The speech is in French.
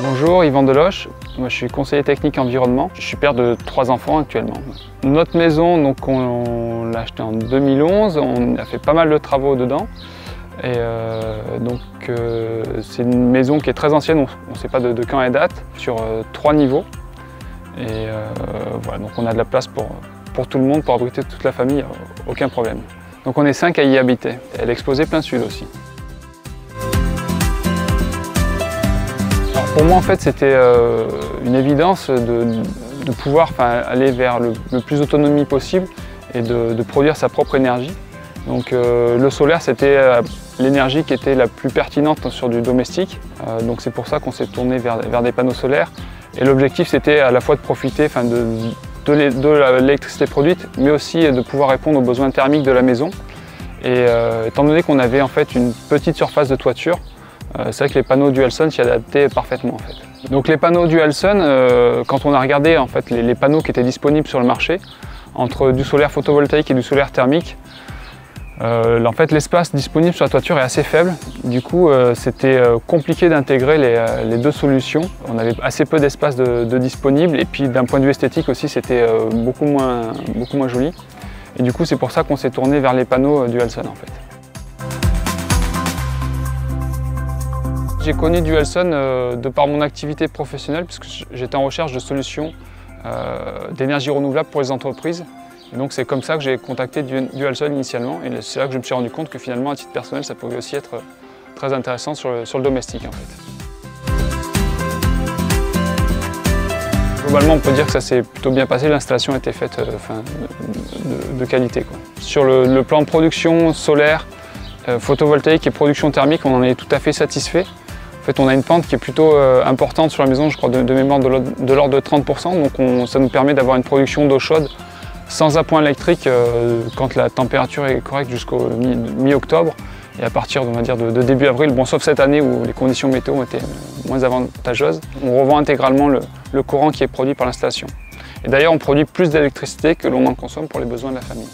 Bonjour, Yvan Deloche. Moi, je suis conseiller technique environnement. Je suis père de 3 enfants actuellement. Notre maison, donc, on l'a achetée en 2011. On a fait pas mal de travaux dedans. Et c'est une maison qui est très ancienne. On ne sait pas de quand elle date, sur 3 niveaux. Et voilà, donc on a de la place pour tout le monde, pour abriter toute la famille, aucun problème. Donc on est 5 à y habiter. Elle est exposée plein sud aussi. Alors pour moi, en fait, c'était une évidence de pouvoir aller vers le plus d'autonomie possible et de produire sa propre énergie. Donc le solaire, c'était l'énergie qui était la plus pertinente sur du domestique. Donc c'est pour ça qu'on s'est tourné vers des panneaux solaires. Et l'objectif, c'était à la fois de profiter de l'électricité produite, mais aussi de pouvoir répondre aux besoins thermiques de la maison. Et étant donné qu'on avait en fait une petite surface de toiture, c'est vrai que les panneaux Dualsun s'y adaptaient parfaitement en fait. Donc les panneaux Dualsun, quand on a regardé en fait les panneaux qui étaient disponibles sur le marché, entre du solaire photovoltaïque et du solaire thermique, en fait l'espace disponible sur la toiture est assez faible. Du coup c'était compliqué d'intégrer les deux solutions. On avait assez peu d'espace de disponible, et puis d'un point de vue esthétique aussi c'était beaucoup moins joli. Et du coup c'est pour ça qu'on s'est tourné vers les panneaux Dualsun en fait. J'ai connu Dualsun de par mon activité professionnelle, puisque j'étais en recherche de solutions d'énergie renouvelable pour les entreprises. Et donc c'est comme ça que j'ai contacté Dualsun initialement, et c'est là que je me suis rendu compte que finalement à titre personnel ça pouvait aussi être très intéressant sur le domestique en fait. Globalement on peut dire que ça s'est plutôt bien passé, l'installation a été faite de qualité, quoi. Sur le plan de production solaire, photovoltaïque et production thermique, on en est tout à fait satisfait. En fait, on a une pente qui est plutôt importante sur la maison, je crois de mémoire de l'ordre de 30%, donc ça nous permet d'avoir une production d'eau chaude sans appoint électrique quand la température est correcte jusqu'au mi-octobre, et à partir on va dire, de début avril, bon, sauf cette année où les conditions météo ont été moins avantageuses, on revend intégralement le courant qui est produit par l'installation. Et d'ailleurs on produit plus d'électricité que l'on en consomme pour les besoins de la famille.